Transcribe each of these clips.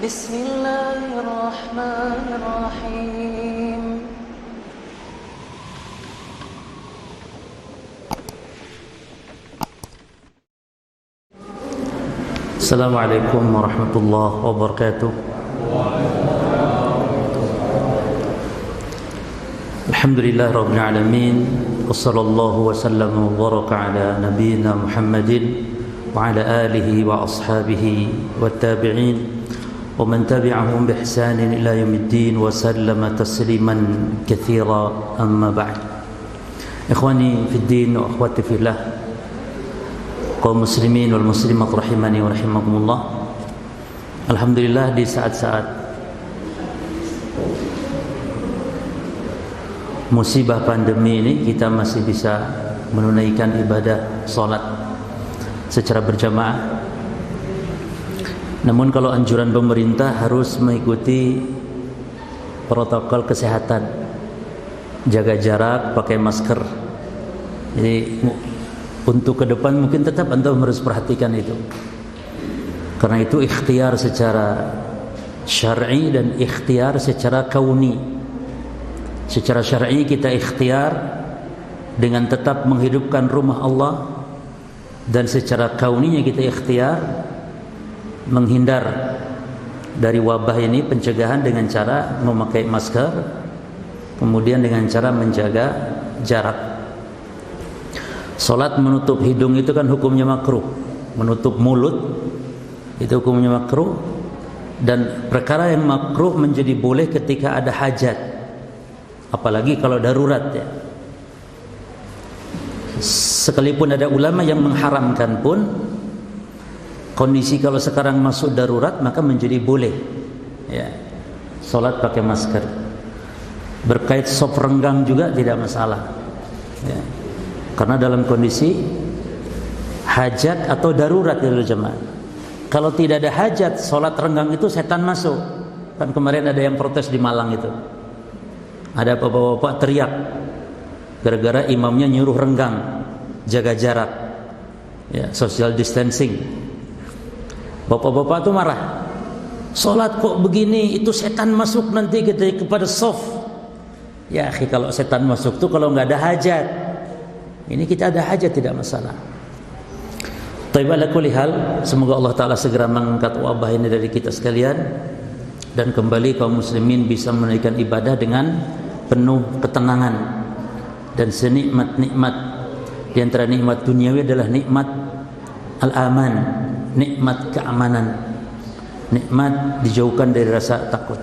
Bismillahirrahmanirrahim. Assalamualaikum warahmatullahi wabarakatuh. Alhamdulillah rabbil alamin. Wassallallahu wasallam wa baraka ala nabiyyina Muhammadin wa ala alihi wa ashabihi wat tabi'in wa man tabi'ahum bi ihsanin ila yaumiddin wa sallama tasliman katsira, amma ba'd. Ikhwani fid din wa akhwati fillah, kaum muslimin wal muslimat rahimani wa rahimakumullah. Alhamdulillah, di saat-saat musibah pandemi ini kita masih bisa menunaikan ibadah salat secara berjamaah. Namun kalau anjuran pemerintah harus mengikuti protokol kesehatan, jaga jarak, pakai masker. Jadi untuk ke depan mungkin tetap antum harus perhatikan itu. Karena itu ikhtiar secara syar'i dan ikhtiar secara kauni. Secara syar'i kita ikhtiar dengan tetap menghidupkan rumah Allah, dan secara kauninya kita ikhtiar menghindar dari wabah ini, pencegahan dengan cara memakai masker, kemudian dengan cara menjaga jarak. Salat menutup hidung itu kan hukumnya makruh, menutup mulut itu hukumnya makruh, dan perkara yang makruh menjadi boleh ketika ada hajat, apalagi kalau darurat ya. Sekalipun ada ulama yang mengharamkan pun, kondisi kalau sekarang masuk darurat maka menjadi boleh ya, salat pakai masker. Berkait sop renggang juga tidak masalah ya. Karena dalam kondisi hajat atau darurat ya jemaah. Kalau tidak ada hajat, sholat renggang itu setan masuk. Kan kemarin ada yang protes di Malang itu. Ada bapak-bapak teriak gara-gara imamnya nyuruh renggang, jaga jarak, ya, social distancing. Bapak-bapak itu marah. Sholat kok begini, itu setan masuk nanti kepada soft. Ya akhi, kalau setan masuk tuh kalau nggak ada hajat. Ini kita ada hajat, tidak masalah. Taib ala kulli hal, semoga Allah Ta'ala segera mengangkat wabah ini dari kita sekalian, dan kembali kaum muslimin bisa menunaikan ibadah dengan penuh ketenangan dan senikmat-nikmat. Di antara nikmat duniawi adalah nikmat al-aman, nikmat keamanan, nikmat dijauhkan dari rasa takut.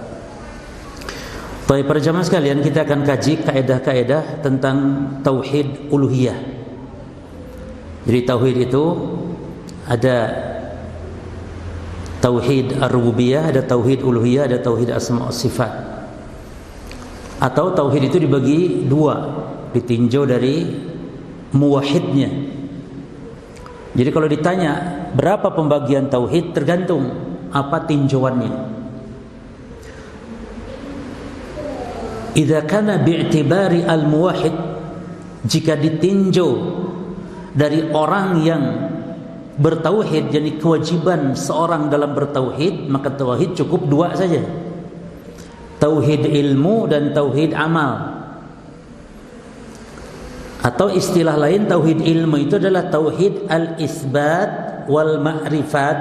Baik, para jamaah sekalian, kita akan kaji kaedah-kaedah tentang tauhid uluhiyah. Jadi tauhid itu ada tauhid ar-rububiyah, ada tauhid uluhiyah, ada tauhid asma wa sifat. Atau tauhid itu dibagi dua, ditinjau dari muwahhidnya. Jadi kalau ditanya berapa pembagian tauhid, tergantung apa tinjauannya. Idza kana bi'tibari al-muwahhid, jika ditinjau dari orang yang bertauhid, jadi kewajiban seorang dalam bertauhid, maka tauhid cukup dua saja. Tauhid ilmu dan tauhid amal. Atau istilah lain tauhid ilmu itu adalah tauhid al-isbat wal ma'rifat.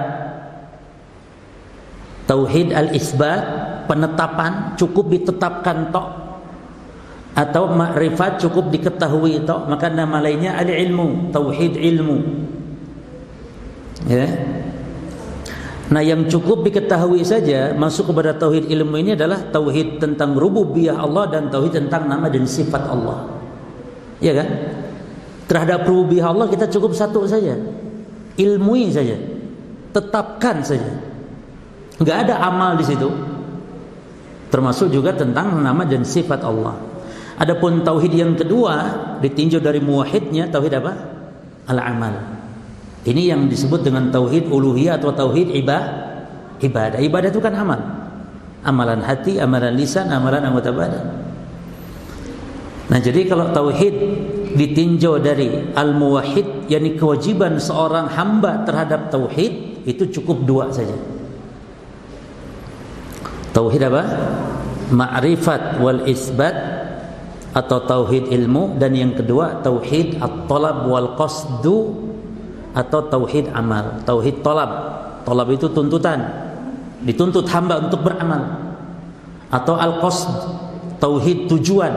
Tauhid al-isbat, penetapan, cukup ditetapkan tok, atau ma'rifat, cukup diketahui tok, maka nama lainnya al-ilmu, tauhid ilmu ya. Nah, yang cukup diketahui saja masuk kepada tauhid ilmu ini adalah tauhid tentang rububiyah Allah dan tauhid tentang nama dan sifat Allah, ya kan? Terhadap rububiyah Allah kita cukup satu saja, ilmui saja, tetapkan saja, nggak ada amal di situ. Termasuk juga tentang nama dan sifat Allah. Adapun tauhid yang kedua ditinjau dari muwahhidnya, tauhid apa? Al-amal. Ini yang disebut dengan tauhid uluhiyah atau tauhid ibadah. Ibadah itu kan amal. Amalan hati, amalan lisan, amalan anggota badan. Nah, jadi kalau tauhid ditinjau dari al-muwahhid, yakni kewajiban seorang hamba terhadap tauhid, itu cukup dua saja. Tauhid apa? Ma'rifat wal isbat atau tauhid ilmu, dan yang kedua tauhid at-talab wal qasdu atau tauhid amal. Tauhid talab, talab itu tuntutan, dituntut hamba untuk beramal, atau al-qasd, tauhid tujuan,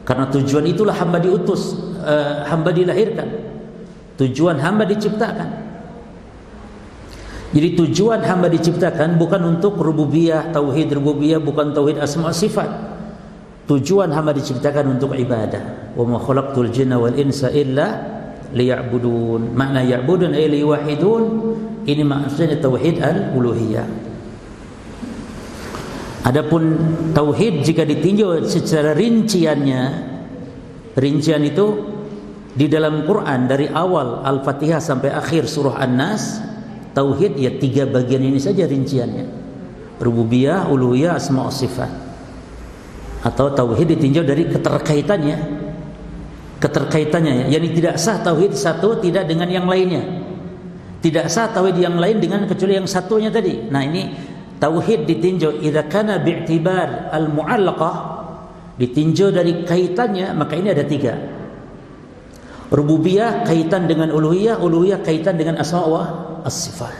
karena tujuan itulah hamba diutus, hamba dilahirkan, tujuan hamba diciptakan. Jadi tujuan hamba diciptakan bukan untuk rububiyah, tauhid rububiyah, bukan tauhid asma sifat. Tujuan hamba diciptakan untuk ibadah. Wa ma khalaqtul jinna wal insa illa liya'budun. Makna ya'budun ay liwahidun. Ini maksudnya tauhid al-uluhiyah. Adapun tauhid jika ditinjau secara rinciannya, rincian itu di dalam Quran dari awal Al-Fatihah sampai akhir surah An-Nas, tauhid ya 3 bagian ini saja rinciannya. Rububiyah, uluhiyah, asma wa sifat. Atau tauhid ditinjau dari keterkaitannya. Keterkaitannya, yakni tidak sah tauhid satu tidak dengan yang lainnya. Tidak sah tauhid yang lain dengan kecuali yang satunya tadi. Nah, ini tauhid ditinjau idza kana bi'tibar al-mu'allaqah, ditinjau dari kaitannya, maka ini ada 3. Rububiyah kaitan dengan uluhiyah, uluhiyah kaitan dengan asma wa as-sifat.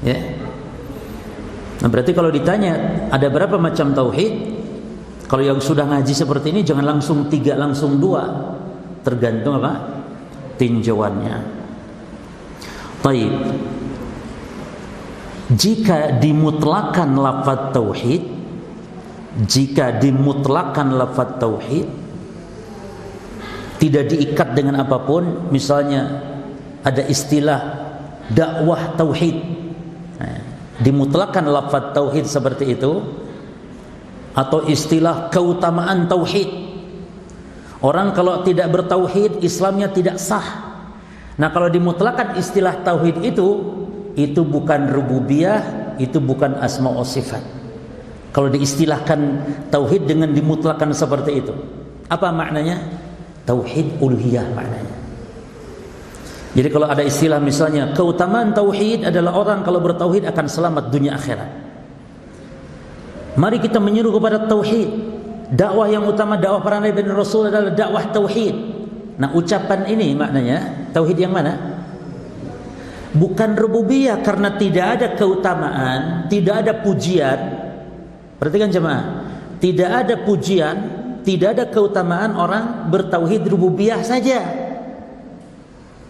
Ya. Nah, berarti kalau ditanya ada berapa macam tauhid? Kalau yang sudah ngaji seperti ini jangan langsung 3, langsung 2. Tergantung apa? Tinjauannya. Baik. Jika dimutlakan lafaz tauhid, tidak diikat dengan apapun, misalnya ada istilah dakwah tauhid. Nah, dimutlakan lafaz tauhid seperti itu, atau istilah keutamaan tauhid. Orang kalau tidak bertauhid, Islamnya tidak sah. Nah, kalau dimutlakan istilah tauhid itu bukan rububiyah, itu bukan asma wa sifat. Kalau diistilahkan tauhid dengan dimutlakan seperti itu, apa maknanya? Tauhid uluhiyah maknanya. Jadi kalau ada istilah misalnya keutamaan tauhid adalah orang kalau bertauhid akan selamat dunia akhirat. Mari kita menyeru kepada tauhid. Dakwah yang utama, dakwah para nabi dan rasul adalah dakwah tauhid. Nah, ucapan ini maknanya tauhid yang mana? Bukan rububiyah, karena tidak ada keutamaan, tidak ada pujian. Perhatikan jemaah, tidak ada pujian, tidak ada keutamaan orang bertauhid rububiyah saja.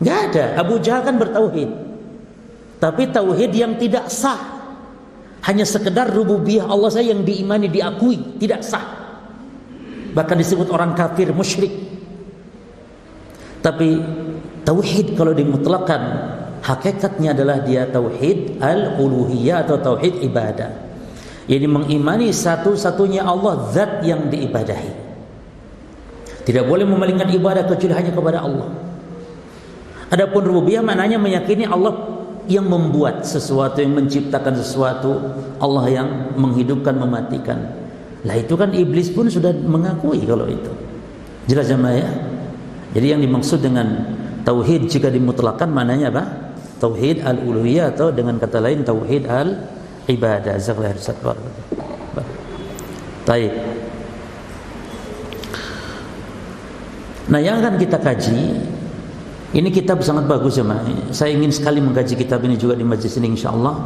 Enggak ada. Abu Jahal kan bertauhid, tapi tauhid yang tidak sah. Hanya sekedar rububiyah Allah saja yang diimani, diakui, tidak sah. Bahkan disebut orang kafir, musyrik. Tapi tauhid kalau dimutlakan, hakikatnya adalah dia tauhid al-uluhiyah atau tauhid ibadah. Jadi mengimani satu-satunya Allah, zat yang diibadahi. Tidak boleh memalingkan ibadah kecuali hanya kepada Allah. Adapun rububiyah maknanya meyakini Allah yang membuat sesuatu, yang menciptakan sesuatu, Allah yang menghidupkan, mematikan. Lah itu kan iblis pun sudah mengakui kalau itu. Jelas jemaah ya? Jadi yang dimaksud dengan tauhid jika dimutlakan maknanya apa? Tauhid al-uluhiyah, atau dengan kata lain tauhid al-ibadah. Jazakallahu khairan. Baik. Nah, yang akan kita kaji, ini kitab sangat bagus ya, Mak. Saya ingin sekali mengkaji kitab ini juga di majlis ini insyaallah.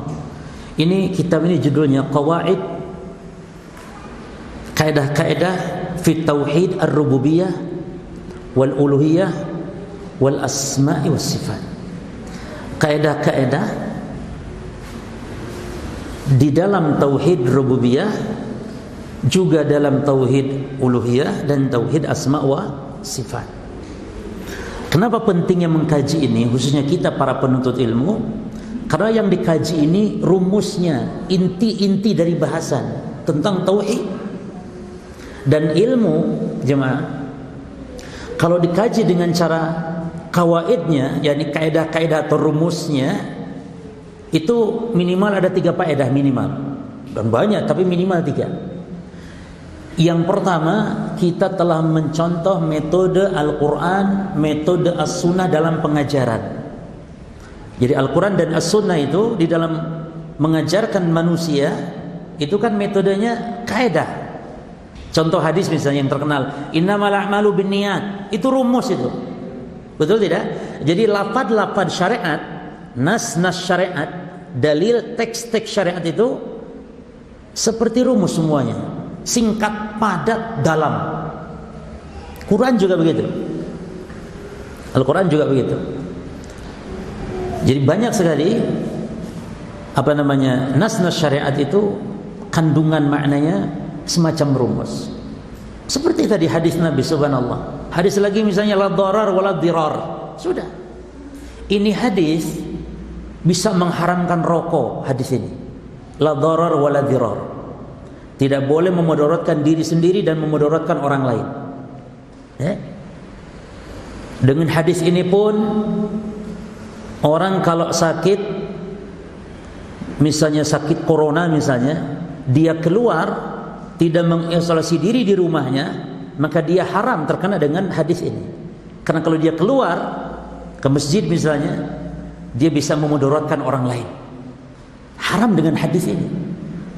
Ini kitab ini judulnya Qawaid, Kaidah-kaidah fi Tauhid Ar-Rububiyah wal Uluhiyah wal Asma'i was Sifat. Kaidah-kaidah di dalam tauhid rububiyah, juga dalam tauhid uluhiyah dan tauhid asma wa sifat. Kenapa pentingnya mengkaji ini, khususnya kita para penuntut ilmu? Karena yang dikaji ini rumusnya, inti-inti dari bahasan tentang tauhid dan ilmu. Jemaah, kalau dikaji dengan cara kawaidnya, yakni kaidah-kaidah atau rumusnya, itu minimal ada 3 kaidah minimal, dan banyak tapi minimal 3. Yang pertama, kita telah mencontoh metode Al-Quran, metode As-Sunnah dalam pengajaran. Jadi Al-Quran dan As-Sunnah itu di dalam mengajarkan manusia itu kan metodenya kaidah. Contoh hadis misalnya yang terkenal, innamal a'malu binniyat, itu rumus itu. Betul tidak? Jadi lafaz-lafaz syariat, nas-nas syariat, dalil teks-teks syariat itu seperti rumus semuanya. Singkat, padat, dalam. Quran juga begitu. Al-Quran juga begitu. Jadi banyak sekali nas-nas syariat itu kandungan maknanya semacam rumus. Seperti tadi hadis Nabi, subhanallah. Hadis lagi misalnya la dharar wala dirar. Sudah. Ini hadis bisa mengharamkan rokok, hadis ini. La dharar wala dirar. Tidak boleh memudaratkan diri sendiri dan memudaratkan orang lain. Dengan hadis ini pun orang kalau sakit, misalnya sakit corona misalnya, dia keluar tidak mengisolasi diri di rumahnya, maka dia haram terkena dengan hadis ini. Karena kalau dia keluar ke masjid misalnya, dia bisa memudaratkan orang lain. Haram dengan hadis ini.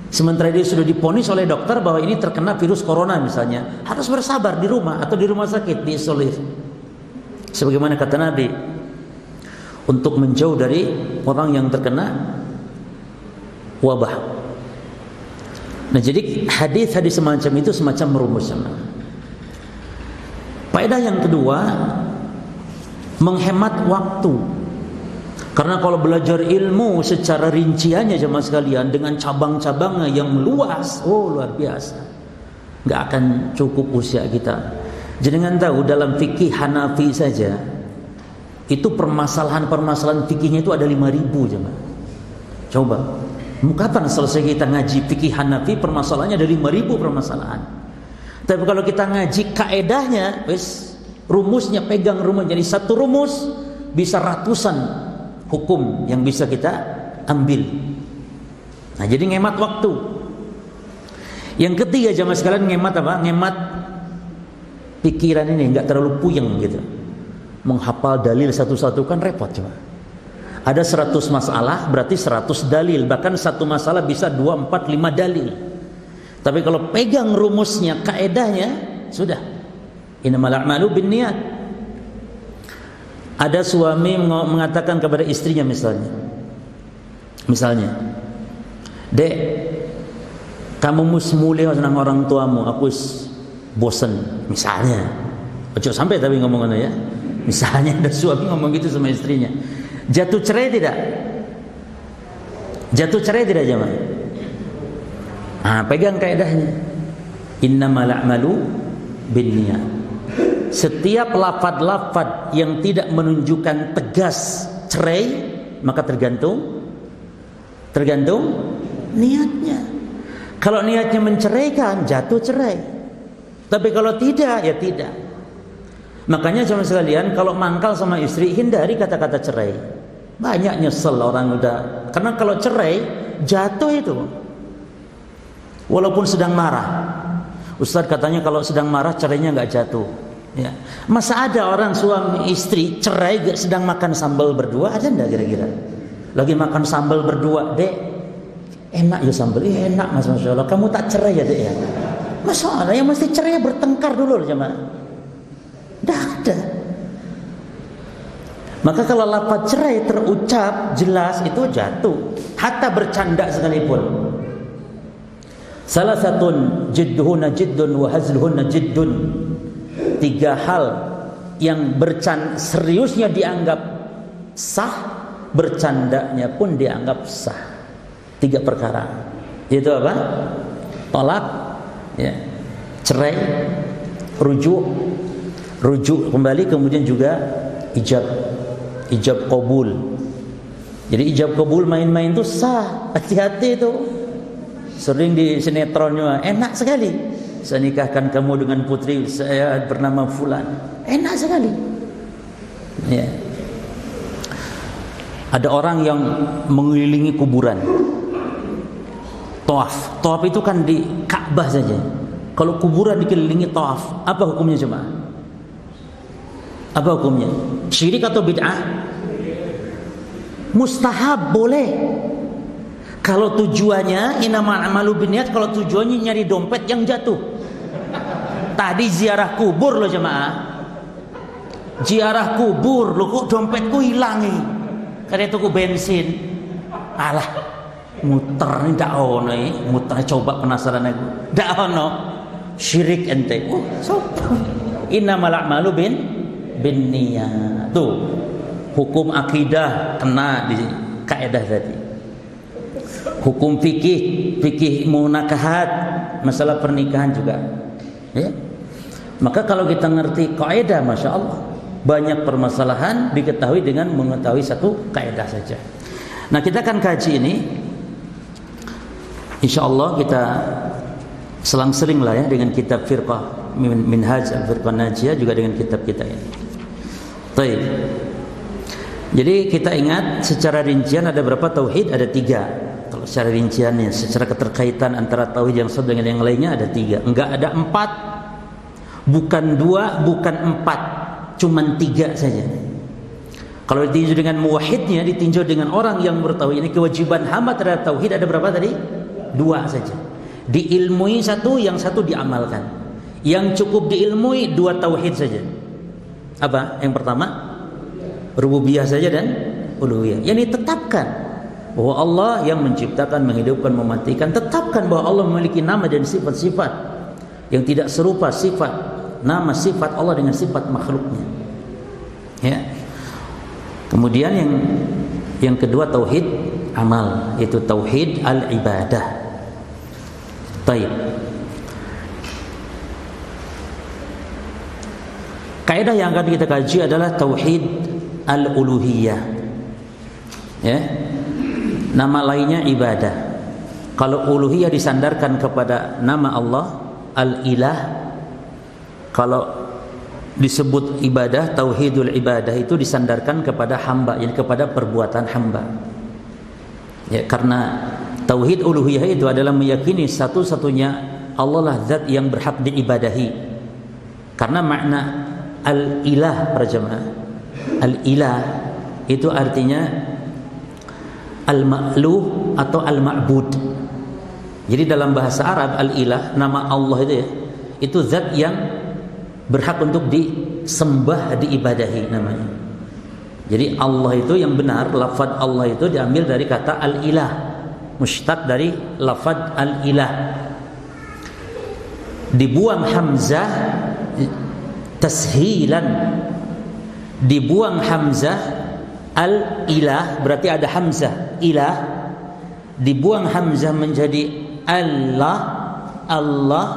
Sementara dia sudah diponis oleh dokter bahwa ini terkena virus corona misalnya, harus bersabar di rumah atau di rumah sakit, diisolir. Sebagaimana kata Nabi, untuk menjauh dari orang yang terkena wabah. Nah, jadi hadis-hadis semacam itu semacam merumus. Faedah yang kedua, menghemat waktu. Karena kalau belajar ilmu secara rinciannya jemaah sekalian dengan cabang-cabangnya yang luas, luar biasa. Enggak akan cukup usia kita. Jangan tahu dalam fikih Hanafi saja itu permasalahan-permasalahan fikihnya itu ada 5.000 jemaah. Coba, kapan selesai kita ngaji fikih Hanafi, permasalahannya ada 5.000 permasalahan. Tapi kalau kita ngaji kaedahnya, rumusnya, pegang rumus, jadi satu rumus bisa ratusan hukum yang bisa kita ambil. Nah, jadi ngemat waktu. Yang ketiga jemaah sekalian, ngemat apa? Ngemat pikiran ini, enggak terlalu puyeng gitu. Menghafal dalil satu-satu kan repot coba. Ada 100 masalah berarti 100 dalil, bahkan satu masalah bisa 2, 4, 5 dalil. Tapi kalau pegang rumusnya, kaedahnya, sudah. Innamal a'malu binniyat. Ada suami mengatakan kepada istrinya misalnya, "Dek, kamu musmulih senang orang tuamu, aku bosan." Misalnya. Ojo sampai tapi ngomongannya ya. Misalnya ada suami ngomong gitu sama istrinya. Jatuh cerai tidak? Jatuh cerai tidak jemaah? Pegang kaedahnya. Innamal a'malu binniyat. Setiap lafaz-lafaz yang tidak menunjukkan tegas cerai, maka tergantung niatnya. Kalau niatnya menceraikan, jatuh cerai. Tapi kalau tidak, ya tidak. Makanya jemaah sekalian, kalau mangkal sama istri, hindari kata-kata cerai. Banyak nyesel orang udah. Karena kalau cerai, jatuh itu. Walaupun sedang marah. Ustaz katanya kalau sedang marah cerainya nggak jatuh. Ya. Masa ada orang suami istri cerai sedang makan sambal berdua, ada enggak kira-kira? Lagi makan sambal berdua, "Dek, enak ya sambal." "Iya enak Mas, Masya Allah. Kamu tak cerai ya Dek ya?" Masalah yang mesti cerai bertengkar dulu jemaah. Enggak ada. Maka kalau lafaz cerai terucap jelas itu jatuh, hatta bercanda sekalipun. Salah satun jidduhunna jiddun wa hazluhunna jiddun. 3 hal yang seriusnya dianggap sah, bercandanya pun dianggap sah. 3 perkara. Itu apa? Talak, ya, cerai, rujuk kembali, kemudian juga ijab qabul. Jadi ijab qabul main-main itu sah. Hati-hati itu. Sering di sinetronnya enak sekali. Saya nikahkan kamu dengan putri saya bernama Fulan. Enak sekali. Ya. Ada orang yang mengelilingi kuburan. Tawaf itu kan di Ka'bah saja. Kalau kuburan dikelilingi tawaf, apa hukumnya jemaah? Apa hukumnya? Syirik atau bid'ah? Mustahab, boleh. Kalau tujuannya innamal a'malu binniyat, kalau tujuannya nyari dompet yang jatuh. Tadi ziarah kubur loh jemaah. Ziarah kubur loh, kok dompetku hilang nih. Karena tuku bensin. Alah, muter ndak ono muter coba penasaran aku. Ndak ono. Syirik ente. Oh, sopo. Innamal a'malu binniyat. Tuh. Hukum akidah kena di kaidah tadi. Hukum fikih munakahat, masalah pernikahan juga. Ya. Maka kalau kita ngerti kaidah, masya Allah, banyak permasalahan diketahui dengan mengetahui satu kaidah saja. Nah, kita akan kaji ini, insya Allah kita selang-seling lah ya dengan kitab Firqah Minhaj Al-Firqah Najiyah, juga dengan kitab kita ini. Baik. Jadi kita ingat secara rincian ada berapa tauhid? Ada 3. Kalau secara rinciannya, secara keterkaitan antara tauhid yang satu dengan yang lainnya ada 3. Enggak ada 4, bukan 2, bukan 4, cuman 3 saja. Kalau ditinjau dengan muwahhidnya, ditinjau dengan orang yang bertauhid, ini kewajiban hamba terhadap tauhid ada berapa tadi? 2 saja. Diilmui 1, yang 1 diamalkan. Yang cukup diilmui 2 tauhid saja. Apa? Yang pertama, rububiyah saja dan uluhiyah. Yang ditetapkan bahwa Allah yang menciptakan, menghidupkan, mematikan. Tetapkan bahwa Allah memiliki nama dan sifat-sifat yang tidak serupa sifat nama sifat Allah dengan sifat makhluknya. Ya. Kemudian yang kedua tauhid amal, yaitu tauhid al-ibadah. Baik. Kaidah yang akan kita kaji adalah tauhid al-uluhiyah. Ya. Nama lainnya ibadah. Kalau uluhiyah disandarkan kepada nama Allah al-ilah. Kalau disebut ibadah, tauhidul ibadah itu disandarkan kepada hamba, yani kepada perbuatan hamba. Ya, karena tauhid uluhiyah itu adalah meyakini satu-satunya Allah lah zat yang berhak diibadahi. Karena makna al-ilah para jemaah, al-ilah itu artinya al-ma'luh atau al-ma'bud. Jadi dalam bahasa Arab al-ilah, nama Allah itu ya, itu zat yang berhak untuk disembah, diibadahi namanya. Jadi Allah itu yang benar, lafaz Allah itu diambil dari kata al-ilah, mushtaq dari lafaz al-ilah. Dibuang hamzah tashilan, dibuang hamzah al-ilah, berarti ada hamzah ilah, dibuang hamzah menjadi Allah. Allah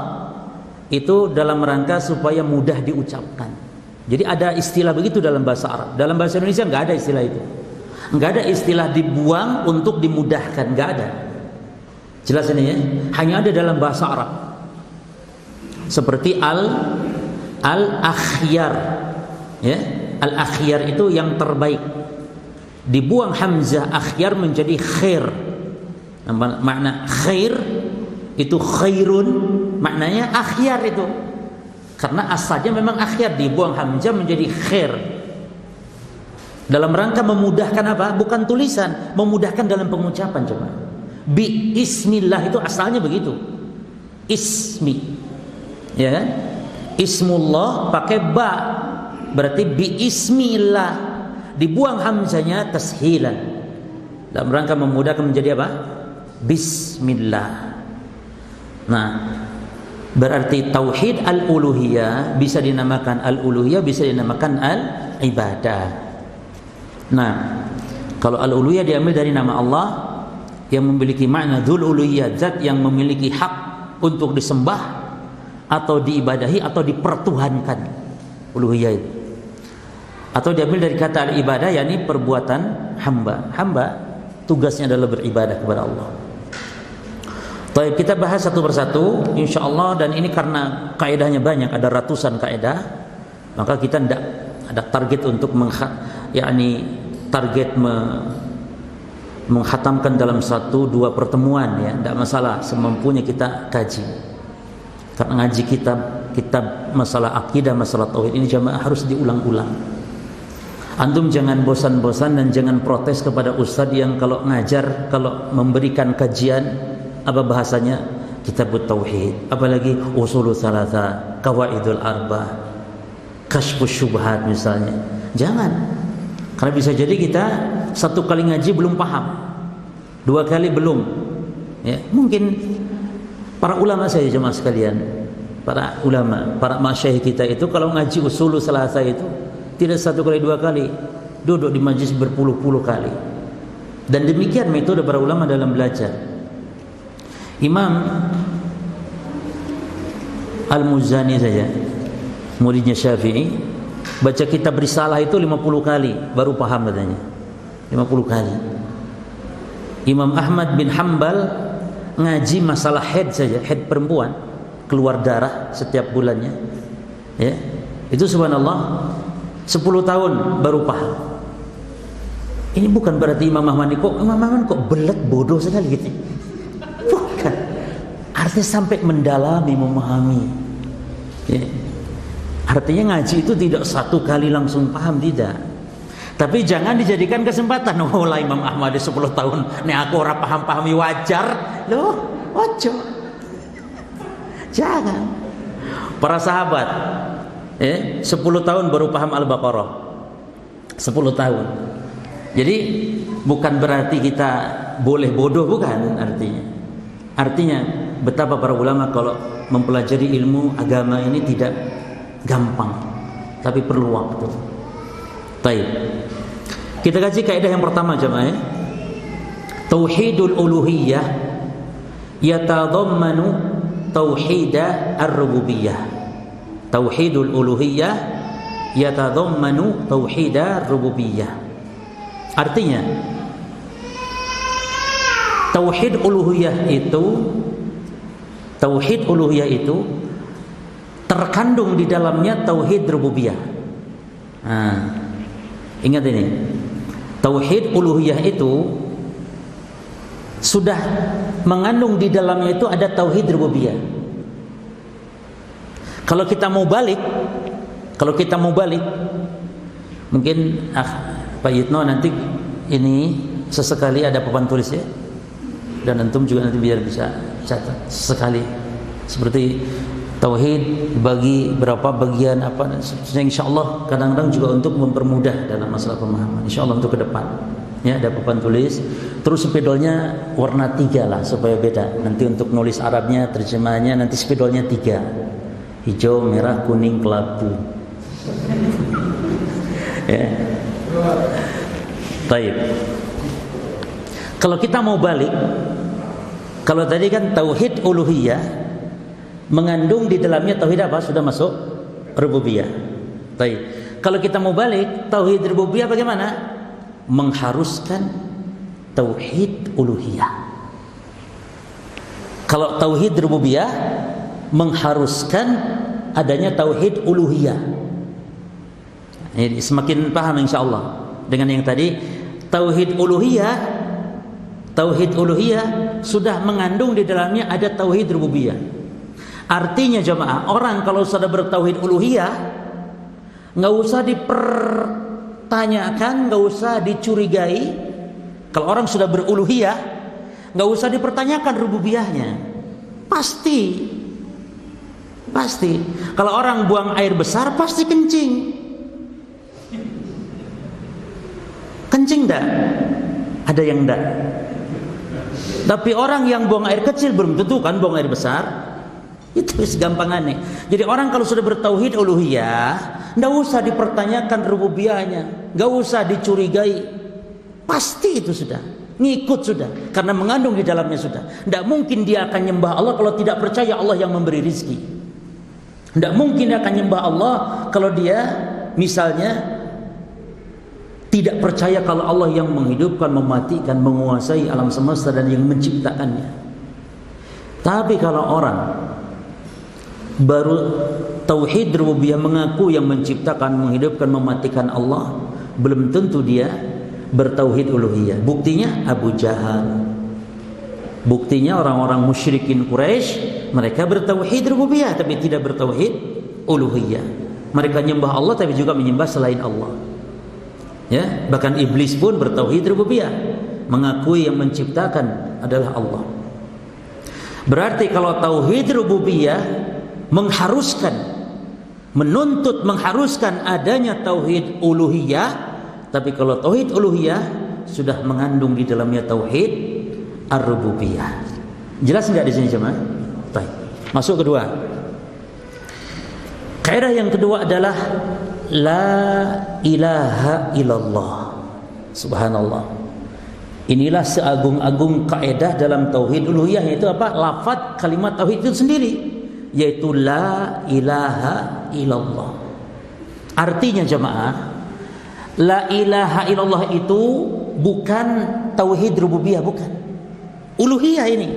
itu dalam rangka supaya mudah diucapkan. Jadi ada istilah begitu dalam bahasa Arab. Dalam bahasa Indonesia nggak ada istilah itu. Nggak ada istilah dibuang untuk dimudahkan, nggak ada. Jelas ini ya? Hanya ada dalam bahasa Arab. Seperti al-akhyar, ya, al-akhyar itu yang terbaik. Dibuang hamzah akhyar menjadi khair. Makna khair itu khairun, maknanya akhyar itu. Karena asalnya memang akhyar, dibuang hamzah menjadi khair. Dalam rangka memudahkan apa? Bukan tulisan, memudahkan dalam pengucapan coba. Bi ismillah itu asalnya begitu. Ismi. Ya kan? Ismullah pakai ba. Berarti bi ismillah. Dibuang hamzanya tashilan. Dalam rangka memudahkan menjadi apa? Bismillah. Nah, berarti tauhid al-uluhiyah bisa dinamakan al-uluhiyah, bisa dinamakan al-ibadah. Nah, kalau al-uluhiyah diambil dari nama Allah yang memiliki makna dzul uluhiyah, zat yang memiliki hak untuk disembah atau diibadahi atau dipertuhankan. Uluhiyah itu. Atau diambil dari kata al-ibadah, yakni perbuatan hamba. Hamba tugasnya adalah beribadah kepada Allah. Baik, kita bahas satu persatu insyaallah, dan ini karena kaidahnya banyak, ada ratusan kaidah, maka kita tidak ada target untuk menghatamkan dalam 1-2 pertemuan ya, tidak masalah, semampunya kita kaji. Karena ngaji kitab masalah akidah, masalah tauhid ini jamaah harus diulang-ulang. Antum jangan bosan-bosan dan jangan protes kepada ustadz yang kalau ngajar, kalau memberikan kajian, apa bahasanya? Kitabut Tauhid, apalagi Ushulus Tsalatsa, Qawaidul Arba'ah, Kasyfus Syubhat misalnya. Jangan. Karena bisa jadi kita satu kali ngaji belum paham, dua kali belum. Ya, mungkin para ulama saya jemaah sekalian, para ulama, para masyayikh kita itu kalau ngaji Ushulus Tsalatsa itu tidak satu kali dua kali, duduk di majlis berpuluh-puluh kali. Dan demikian metode para ulama dalam belajar. Imam Al-Muzani saja, muridnya Syafi'i, baca kitab Risalah itu 50 kali baru paham katanya. 50 kali. Imam Ahmad bin Hanbal ngaji masalah haid saja, haid perempuan, keluar darah setiap bulannya. Ya. Itu subhanallah 10 tahun baru paham. Ini bukan berarti Imam Ahmad kok belet bodoh sekali gitu. Bukan. Artinya sampai mendalami, memahami. Ya. Artinya ngaji itu tidak satu kali langsung paham, tidak. Tapi jangan dijadikan kesempatan. Oh lah Imam Ahmad 10 tahun, nih aku ora paham-pahami wajar. Loh, ojo. Jangan. Para sahabat 10 tahun baru paham Al-Baqarah. 10 tahun. Jadi bukan berarti kita boleh bodoh, bukan artinya. Artinya betapa para ulama kalau mempelajari ilmu agama ini tidak gampang, tapi perlu waktu. Baik. Kita kaji kaidah yang pertama jemaah. Tauhidul uluhiyah yatadhammanu tauhida ar-rububiyyah. Tauhidul uluhiyah yatadhammanu tauhida ar-rububiyyah. Artinya tauhid uluhiyah itu terkandung di dalamnya tauhid rububiyah. Ingat ini, tauhid uluhiyah itu sudah mengandung di dalamnya itu ada tauhid rububiyah. Kalau kita mau balik, mungkin Pak Yitno nanti ini sesekali ada papan tulis ya, dan antum juga nanti biar bisa catat sekali seperti tauhid bagi berapa bagian apa, dan insyaallah kadang-kadang juga untuk mempermudah dalam masalah pemahaman. Insyaallah untuk ke depan ya ada papan tulis, terus spidolnya warna 3 lah supaya beda. Nanti untuk nulis Arabnya, terjemahannya nanti spidolnya 3. Hijau, merah, kuning, kelabu. Ya. Baik. Kalau kita mau balik, kalau tadi kan tauhid uluhiyah mengandung di dalamnya tauhid apa? Sudah masuk rububiyah. Baik. Kalau kita mau balik, tauhid rububiyah bagaimana? Mengharuskan tauhid uluhiyah. Kalau tauhid rububiyah mengharuskan adanya tauhid uluhiyah. Ini semakin paham insyaallah dengan yang tadi. Tauhid uluhiyah sudah mengandung di dalamnya ada tauhid rububiyah. Artinya jemaah, orang kalau sudah bertauhid uluhiyah nggak usah dipertanyakan, nggak usah dicurigai. Kalau orang sudah beruluhiyah nggak usah dipertanyakan rububiyahnya. Pasti. Kalau orang buang air besar pasti kencing. Kencing enggak? Ada yang enggak. Tapi orang yang buang air kecil belum tentu kan buang air besar. Itu segampangannya. Jadi orang kalau sudah bertauhid uluhiyah, enggak usah dipertanyakan rububiyahnya, enggak usah dicurigai. Pasti itu sudah ngikut sudah, karena mengandung di dalamnya sudah. Enggak mungkin dia akan nyembah Allah kalau tidak percaya Allah yang memberi rizki. Tidak mungkin dia akan nyembah Allah kalau dia misalnya tidak percaya kalau Allah yang menghidupkan, mematikan, menguasai alam semesta dan yang menciptakannya. Tapi kalau orang baru tauhid rububiyah mengaku yang menciptakan, menghidupkan, mematikan Allah, belum tentu dia bertauhid uluhiyah. Buktinya Abu Jahal. Buktinya orang-orang musyrikin Quraisy, mereka bertauhid rububiyah tapi tidak bertauhid uluhiyah. Mereka menyembah Allah tapi juga menyembah selain Allah. Ya, bahkan iblis pun bertauhid rububiyah, mengakui yang menciptakan adalah Allah. Berarti kalau tauhid rububiyah mengharuskan adanya tauhid uluhiyah, tapi kalau tauhid uluhiyah sudah mengandung di dalamnya tauhid ar-rububiyah. Jelas enggak di sini jemaah? Baik. Masuk kedua. Kaidah yang kedua adalah la ilaha illallah. Subhanallah. Inilah seagung-agung kaidah dalam tauhid uluhiyah, yaitu apa? Lafaz kalimat tauhid itu sendiri, yaitu la ilaha illallah. Artinya jemaah, la ilaha illallah itu bukan tauhid rububiyah, bukan. Uluhiyah ini.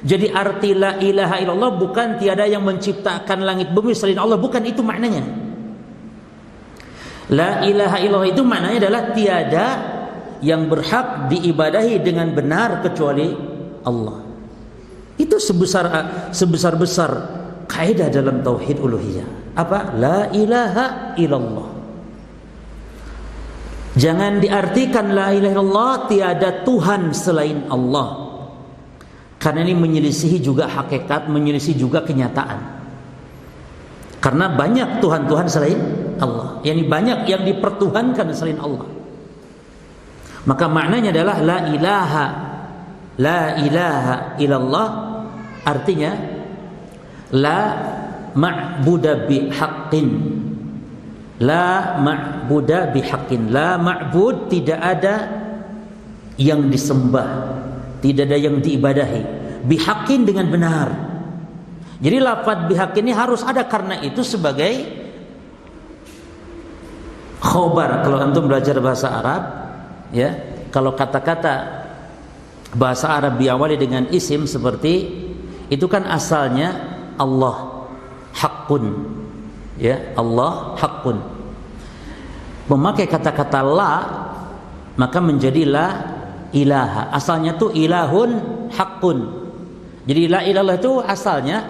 Jadi arti la ilaha illallah bukan tiada yang menciptakan langit bumi selain Allah, bukan itu maknanya. La ilaha illallah itu maknanya adalah tiada yang berhak diibadahi dengan benar kecuali Allah. Itu sebesar-besar kaidah dalam tauhid uluhiyah. Apa? La ilaha illallah. Jangan diartikan la ilaha illallah tiada Tuhan selain Allah, karena ini menyelisihi juga hakikat, menyelisihi juga kenyataan. Karena banyak Tuhan-Tuhan selain Allah, yakni banyak yang dipertuhankan selain Allah. Maka maknanya adalah la ilaha illallah, artinya la ma'buda bihaqqin. La ma'buda bihaqqin. La ma'bud, tidak ada yang disembah, tidak ada yang diibadahi, bihaqqin dengan benar. Jadi lafaz bihaqqin ini harus ada, karena itu sebagai khobar. Kalau antum belajar bahasa Arab, ya, kalau kata-kata bahasa Arab diawali dengan isim seperti itu kan asalnya Allah haqqun, ya, Allah haqqun. Memakai kata-kata la maka menjadi la ilaha. Asalnya tuh ilahun haqqun. Jadi la ilallah itu asalnya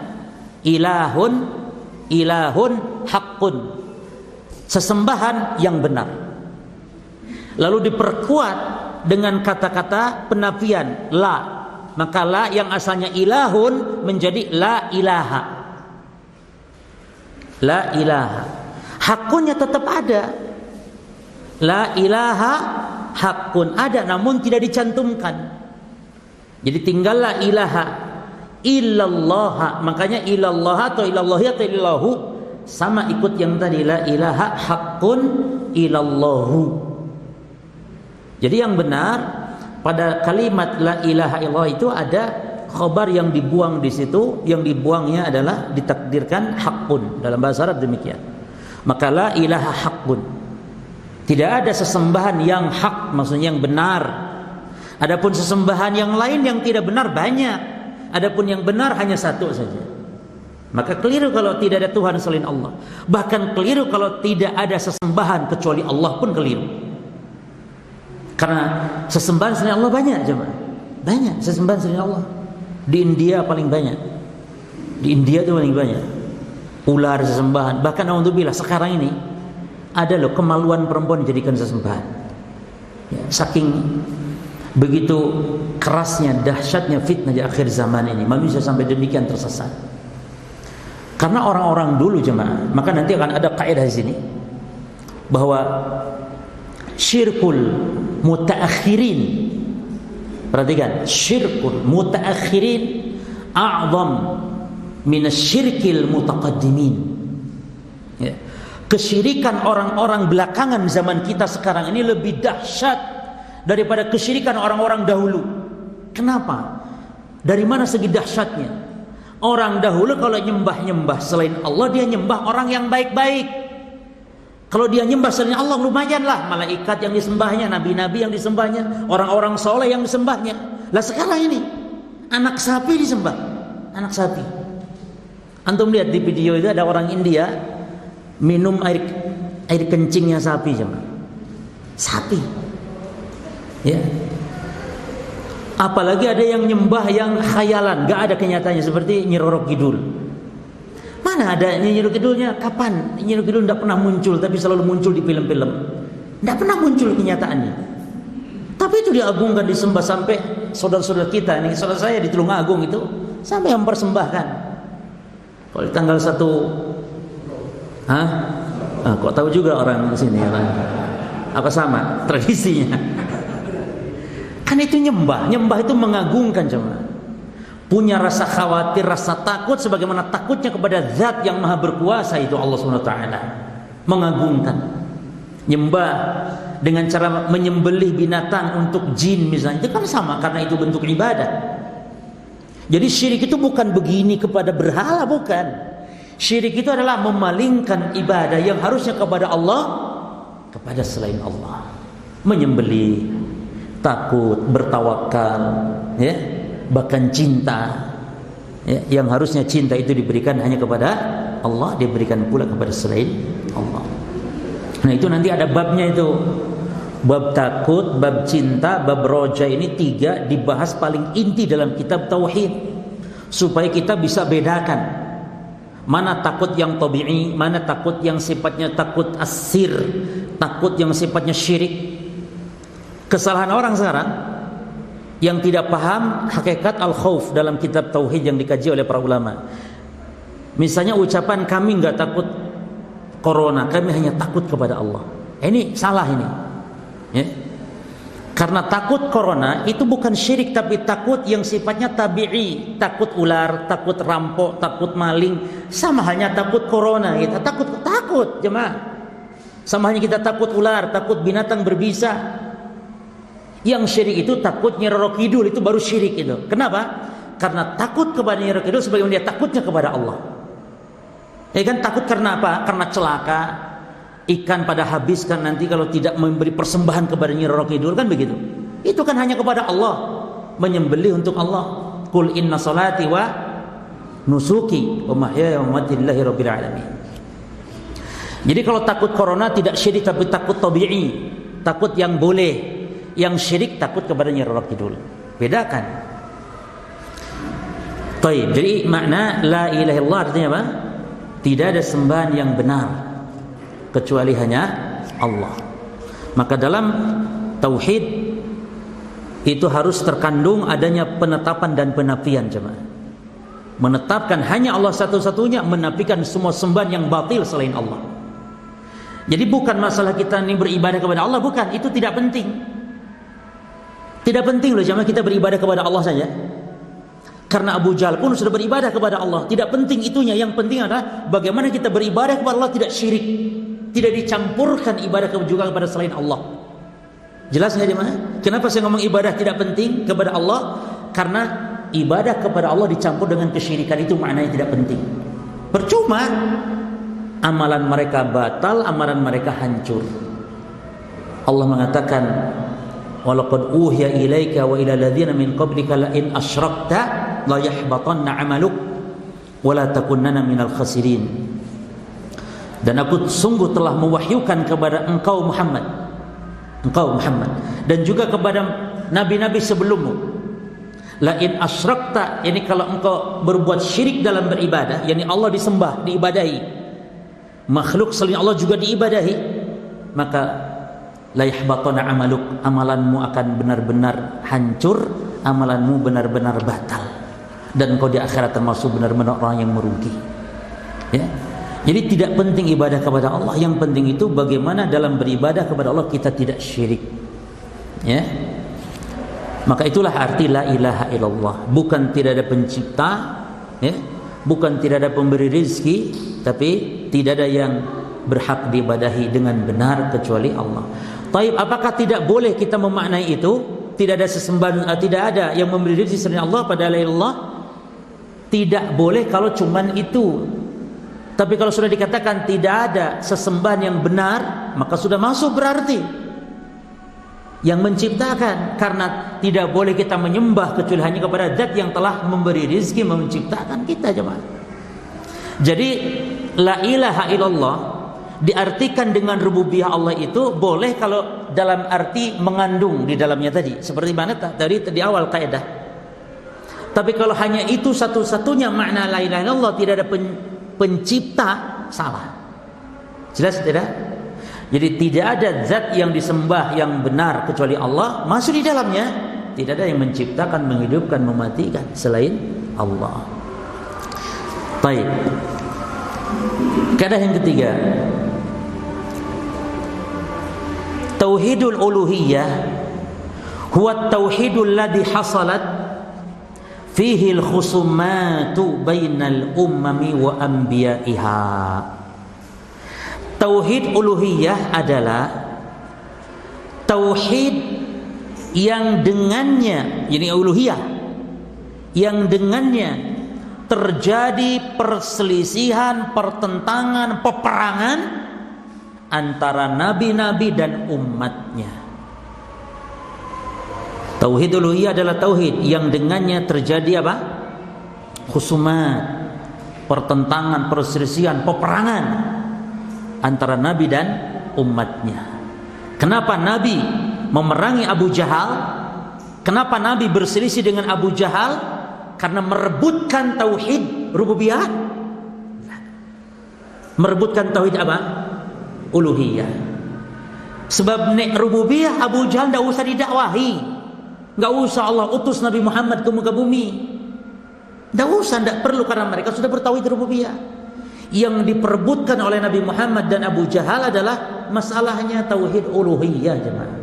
ilahun haqqun, sesembahan yang benar. Lalu diperkuat dengan kata-kata penafian la, maka la yang asalnya ilahun menjadi la ilaha. La ilaha, haqqunnya tetap ada. La ilaha haqqun ada, namun tidak dicantumkan. Jadi tinggal la ilaha illallah. Makanya illallah atau illallahi atau illahu sama ikut yang tadi, la ilaha haqqun ilallahu. Jadi yang benar pada kalimat la ilaha illallah itu ada khabar yang dibuang di situ, yang dibuangnya adalah ditakdirkan haqqun, dalam bahasa Arab demikian. Maka la ilaha haqqun, tidak ada sesembahan yang hak, maksudnya yang benar. Adapun sesembahan yang lain yang tidak benar banyak, adapun yang benar hanya satu saja. Maka keliru kalau tidak ada Tuhan selain Allah. Bahkan keliru kalau tidak ada sesembahan kecuali Allah pun keliru. Karena sesembahan selain Allah banyak, jemaah. Banyak sesembahan selain Allah. Di India paling banyak. Di India itu paling banyak. Ular sesembahan. Bahkan alhamdulillah sekarang ini ada loh kemaluan perempuan dijadikan sesembahan. Ya, saking begitu kerasnya, dahsyatnya fitnah di akhir zaman ini, manusia sampai demikian tersesat. Karena orang-orang dulu jemaah, maka nanti akan ada kaidah di sini bahwa syirkul mutaakhirin, perhatikan, syirkul mutaakhirin a'zam min asyirkil mutaqaddimin. Ya. Kesyirikan orang-orang belakangan zaman kita sekarang ini lebih dahsyat daripada kesyirikan orang-orang dahulu. Kenapa? Dari mana segi dahsyatnya? Orang dahulu kalau nyembah-nyembah selain Allah, dia nyembah orang yang baik-baik. Kalau dia nyembah selain Allah, lumayanlah malaikat yang disembahnya, nabi-nabi yang disembahnya, orang-orang soleh yang disembahnya. Lah sekarang ini anak sapi disembah, anak sapi. Antum lihat di video itu ada orang India minum air kencingnya sapi, jemaah. Sapi. Ya. Apalagi ada yang nyembah yang khayalan, gak ada kenyataannya, seperti Nyi Roro Kidul. Mana ada Nyi Roro Kidulnya? Kapan? Nyi Roro Kidul tidak pernah muncul, tapi selalu muncul di film-film. Tidak pernah muncul kenyataannya. Tapi itu diagungkan, disembah sampai saudara-saudara kita ini, saudara saya di Tulungagung itu sampai mempersembahkan. Kalau di tanggal 1, kok tahu juga orang di sini ya, apa sama tradisinya? Kan itu nyembah itu mengagungkan jemaah. Punya rasa khawatir, rasa takut sebagaimana takutnya kepada zat yang maha berkuasa itu Allah SWT. Mengagungkan. Nyembah dengan cara menyembelih binatang untuk jin misalnya, itu kan sama karena itu bentuk ibadah. Jadi syirik itu bukan begini kepada berhala, bukan. Syirik itu adalah memalingkan ibadah yang harusnya kepada Allah kepada selain Allah. Menyembelih, takut, bertawakal, ya, bahkan cinta, ya, yang harusnya cinta itu diberikan hanya kepada Allah, diberikan pula kepada selain Allah. Nah itu nanti ada babnya itu. Bab takut, bab cinta, bab roja, ini 3 dibahas paling inti dalam kitab Tauhid, supaya kita bisa bedakan mana takut yang tabi'i, mana takut yang sifatnya takut asir, takut yang sifatnya syirik. Kesalahan orang sekarang yang tidak paham hakikat al-khauf dalam kitab Tauhid yang dikaji oleh para ulama. Misalnya ucapan kami enggak takut corona, kami hanya takut kepada Allah. Ini salah ini. Ya. Karena takut corona itu bukan syirik, tapi takut yang sifatnya tabi'i, takut ular, takut rampok, takut maling, sama halnya takut corona. Kita takut jemaah. Sama halnya kita takut ular, takut binatang berbisa. Yang syirik itu takut Nyi Roro Kidul, itu baru syirik itu. Kenapa? Karena takut kepada Nyi Roro Kidul sebagaimana dia takutnya kepada Allah. Ya kan, takut karena apa? Karena celaka, ikan pada habiskan nanti kalau tidak memberi persembahan kepada Nyi Roro Kidul, kan begitu. Itu kan hanya kepada Allah, menyembelih untuk Allah. Qul inna salati wa nusuki wa mahyaya wa mamati lillahi rabbil alamin. Jadi kalau takut corona tidak syirik, tapi takut tabi'i, takut yang boleh. Yang syirik takut kepada Nyi Roro Kidul. Bedakan. Taib. Jadi makna la ilaha illallah artinya apa? Tidak ada sembahan yang benar kecuali hanya Allah. Maka dalam tauhid itu harus terkandung adanya penetapan dan penafian, jemaah. Menetapkan hanya Allah satu-satunya, menafikan semua sembahan yang batil selain Allah. Jadi bukan masalah kita ini beribadah kepada Allah, bukan, itu tidak penting. Tidak penting loh jemaah kita beribadah kepada Allah saja. Karena Abu Jahal pun sudah beribadah kepada Allah. Tidak penting itunya, yang penting adalah bagaimana kita beribadah kepada Allah tidak syirik, tidak dicampurkan ibadah juga kepada selain Allah. Jelas nggak jemaah? Kenapa saya ngomong ibadah tidak penting kepada Allah? Karena ibadah kepada Allah dicampur dengan kesyirikan, itu maknanya tidak penting. Percuma, amalan mereka batal, amalan mereka hancur. Allah mengatakan, walaqad uhiya ilaika wa ila alladziina min qablika la in asyrakta la yahbatanna 'amaluk wa la takunanna minal khasirin. Dan aku sungguh telah mewahyukan kepada engkau Muhammad, dan juga kepada nabi-nabi sebelummu, la in asyrakta, yani kalau engkau berbuat syirik dalam beribadah, yani Allah disembah, diibadahi, makhluk selain Allah juga diibadahi, maka la yahbatana amaluk, amalanmu akan benar-benar hancur, amalanmu benar-benar batal, dan kau di akhirat termasuk benar-benar orang yang merugi. Ya. Jadi tidak penting ibadah kepada Allah, yang penting itu bagaimana dalam beribadah kepada Allah kita tidak syirik. Ya. Maka itulah arti la ilaha illallah. Bukan tidak ada pencipta, ya. Bukan tidak ada pemberi rezeki, tapi tidak ada yang berhak diibadahi dengan benar kecuali Allah. Taib, apakah tidak boleh kita memaknai itu? Tidak ada sesembahan, tidak ada yang memberi rezeki selain Allah pada la ilaha illallah? Tidak boleh kalau cuman itu. Tapi kalau sudah dikatakan tidak ada sesembahan yang benar, maka sudah masuk berarti yang menciptakan. Karena tidak boleh kita menyembah kecuali hanya kepada zat yang telah memberi rezeki, menciptakan kita, jemaah. Jadi la ilaha illallah diartikan dengan rububiyah Allah itu boleh kalau dalam arti mengandung di dalamnya tadi, seperti mana tadi di awal kaidah. Tapi kalau hanya itu satu-satunya makna la ilaha illallah, tidak ada pencipta, salah. Jelas tidak? Jadi tidak ada zat yang disembah yang benar kecuali Allah, masuk di dalamnya tidak ada yang menciptakan, menghidupkan, mematikan selain Allah. Baik. Kaidah yang ketiga, tauhidul uluhiyah huwa tauhidul ladzi hasalat fihi al-khusumatu bainal ummami wa anbiya'iha. Tauhid uluhiyah adalah tauhid yang dengannya, ini uluhiyah, yang dengannya terjadi perselisihan, pertentangan, peperangan antara nabi-nabi dan umatnya. Tauhid uluhiyah adalah tauhid yang dengannya terjadi apa? Khusumat, pertentangan, perselisihan, peperangan antara nabi dan umatnya. Kenapa nabi memerangi Abu Jahal? Kenapa nabi berselisih dengan Abu Jahal? Karena merebutkan tauhid rububiyah. Merebutkan tauhid apa? Uluhiyah. Sebab nek rububiyah Abu Jahal tidak usah didakwahi, nggak usah Allah utus Nabi Muhammad ke muka bumi, tidak usah, tidak perlu, karena mereka sudah bertauhid rububiyah. Yang diperebutkan oleh Nabi Muhammad dan Abu Jahal adalah masalahnya tauhid uluhiyah, jemaah.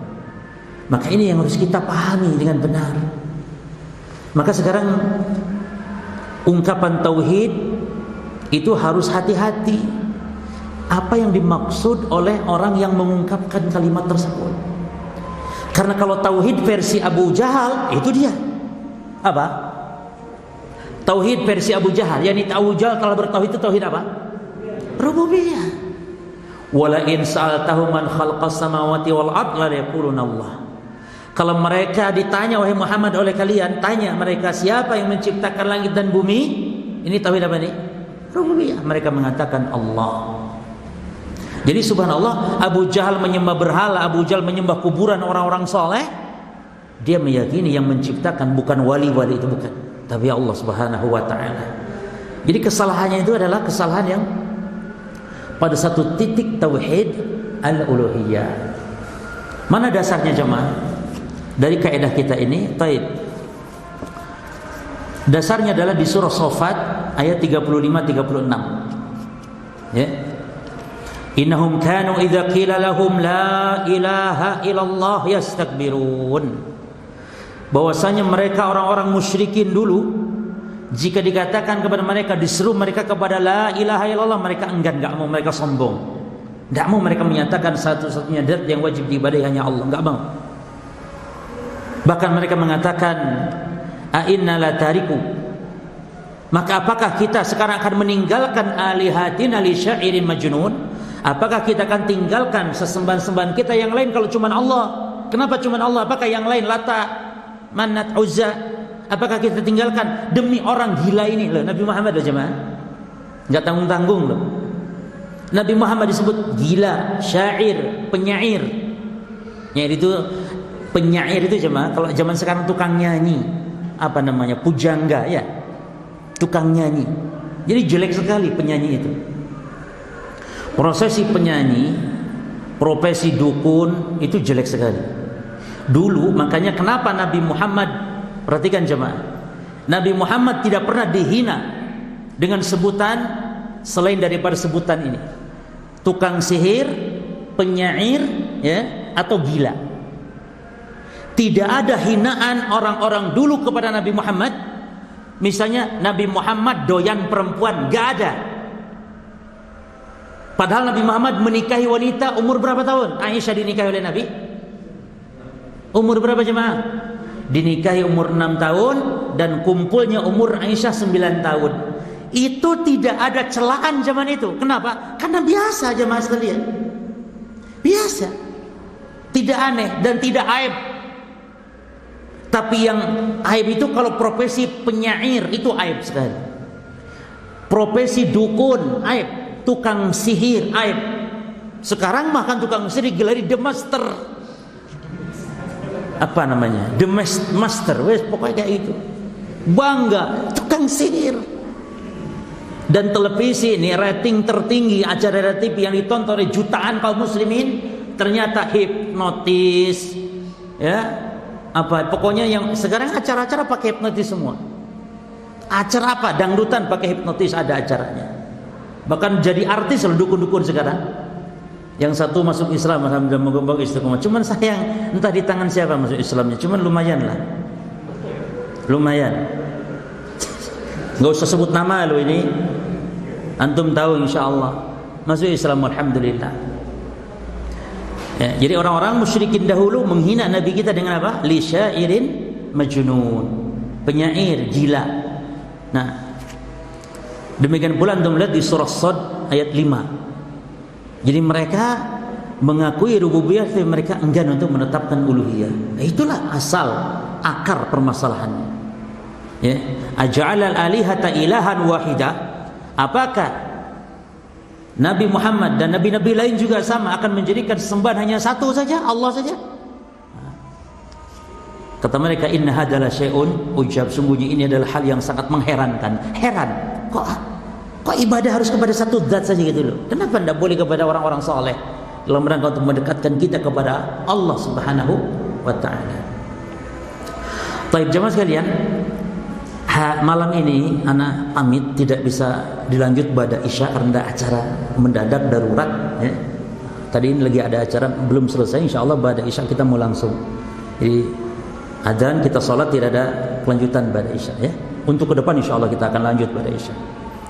Maka ini yang harus kita pahami dengan benar. Maka sekarang ungkapan tauhid itu harus hati-hati. Apa yang dimaksud oleh orang yang mengungkapkan kalimat tersebut? Karena kalau tauhid versi Abu Jahal itu dia apa? Tauhid versi Abu Jahal, yakni Abu Jahal kalau bertauhid itu tauhid apa? Rububiyah. Wala in sa'altahu man khalaqas samawati wal ard la yaquluna Allah. Kalau mereka ditanya, wahai Muhammad, oleh kalian, tanya mereka siapa yang menciptakan langit dan bumi. Ini tauhid apa nih? Rububiyah. Mereka mengatakan Allah. Jadi subhanallah, Abu Jahal menyembah berhala, Abu Jahal menyembah kuburan orang-orang soleh. Dia meyakini yang menciptakan bukan wali-wali, itu bukan, tapi Allah subhanahu wa ta'ala. Jadi kesalahannya itu adalah kesalahan yang pada satu titik tauhid al-uluhiyah. Mana dasarnya jemaah? Dari kaidah kita ini, taib. Dasarnya adalah di surah Shafat ayat 35-36. Ya. Innahum kanu idza qila lahum la ilaha illallah yastakbirun. Bahwasanya mereka orang-orang musyrikin dulu, jika dikatakan kepada mereka, diseru mereka kepada la ilaha illallah, mereka enggan, enggak mau, mereka sombong. Enggak mau mereka menyatakan satu-satunya zat yang wajib diibadahi hanya Allah, enggak mau. Bahkan mereka mengatakan, a inna la tariku, maka apakah kita sekarang akan meninggalkan alihatina li syairin majnun? Apakah kita akan tinggalkan sesembahan-sembahan kita yang lain kalau cuma Allah? Kenapa cuma Allah? Apakah yang lain, Lata, Manat, Uzza, apakah kita tinggalkan demi orang gila ini? Loh, Nabi Muhammad loh jemaah, enggak tanggung-tanggung loh. Nabi Muhammad disebut gila, syair, penyair. Ya itu penyair itu jemaah, kalau zaman sekarang tukang nyanyi, apa namanya, pujangga ya, tukang nyanyi. Jadi jelek sekali penyanyi itu. Prosesi penyanyi, profesi dukun itu jelek sekali. Dulu makanya kenapa Nabi Muhammad, perhatikan jemaah, Nabi Muhammad tidak pernah dihina dengan sebutan selain daripada sebutan ini, tukang sihir, penyair, ya, atau gila. Tidak ada hinaan orang-orang dulu kepada Nabi Muhammad. Misalnya Nabi Muhammad doyan perempuan, gak ada. Padahal Nabi Muhammad menikahi wanita umur berapa tahun? Aisyah dinikahi oleh Nabi umur berapa jemaah? Dinikahi umur 6 tahun dan kumpulnya umur Aisyah 9 tahun. Itu tidak ada celaan zaman itu. Kenapa? Karena biasa jemaah sekalian. Biasa. Tidak aneh dan tidak aib. Tapi yang aib itu kalau profesi penyair itu aib sekali. Profesi dukun aib. Tukang sihir aib. Sekarang makan tukang sihir gelari the master. Apa namanya? The master. Wes pokoknya kayak itu. Bangga tukang sihir. Dan televisi ini rating tertinggi acara TV yang ditonton oleh jutaan kaum muslimin ternyata hipnotis, ya, apa pokoknya yang sekarang acara-acara pakai hipnotis semua. Acara apa? Dangdutan pakai hipnotis ada acaranya. Bahkan jadi artis loh dukun-dukun sekarang. Yang satu masuk Islam, alhamdulillah, moga-moga istiqomah. Cuman sayang entah di tangan siapa masuk Islamnya. Cuman lumayan lah, lumayan. Gak usah sebut nama lo ini. Antum tahu insyaallah masuk Islam, alhamdulillah. Ya, jadi orang-orang musyrikin dahulu menghina Nabi kita dengan apa? Li syairin majnun, penyair gila. Nah, demikian pula antum lihat di surah Shad ayat 5. Jadi mereka mengakui rububiyah tapi mereka enggan untuk menetapkan uluhiyah. Nah, itulah asal akar permasalahannya. Ya, aj'alal alihata ilahan wahida. Apakah Nabi Muhammad dan nabi-nabi lain juga sama akan menjadikan sesembahan hanya satu saja, Allah saja? Kata mereka, inna hadalah syai'un ujab, sungguhnya ini adalah hal yang sangat mengherankan. Heran, kok ibadah harus kepada satu zat saja gitu loh? Kenapa tidak boleh kepada orang-orang saleh dalam rangka untuk mendekatkan kita kepada Allah Subhanahu wa taala? Baik, jemaah sekalian, malam ini anak pamit, tidak bisa dilanjut pada isya karena acara mendadak darurat, ya. Tadi ini lagi ada acara belum selesai, insyaallah pada isya kita mau langsung. Jadi adzan kita salat, tidak ada kelanjutan pada isya, ya. Untuk ke depan insyaallah kita akan lanjut pada isya.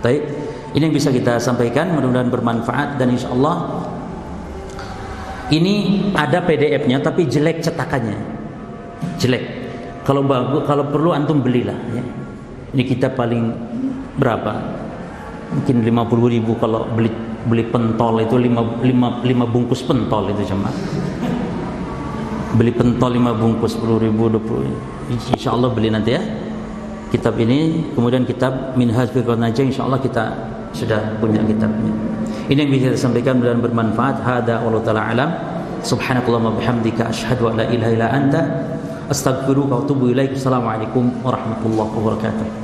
Baik, ini yang bisa kita sampaikan, mudah-mudahan bermanfaat. Dan insyaallah ini ada PDF-nya tapi jelek cetakannya, jelek. Kalau bagus, kalau perlu antum belilah, ya. Ini kita paling berapa? Mungkin 50.000 kalau beli pentol itu 5 bungkus pentol itu cuma. Beli pentol 5 bungkus 10.000, 20. Insyaallah beli nanti, ya. Kitab ini, kemudian kitab Minhaj Fiqh Najah, insyaallah kita sudah punya kitabnya. Ini yang bisa saya sampaikan dan bermanfaat. Hada wallahu taala alam. Subhanakallahumma bihamdika asyhadu an la ilaha illa anta astaghfiruka wa atubu ilaik. Assalamualaikum warahmatullahi wabarakatuh.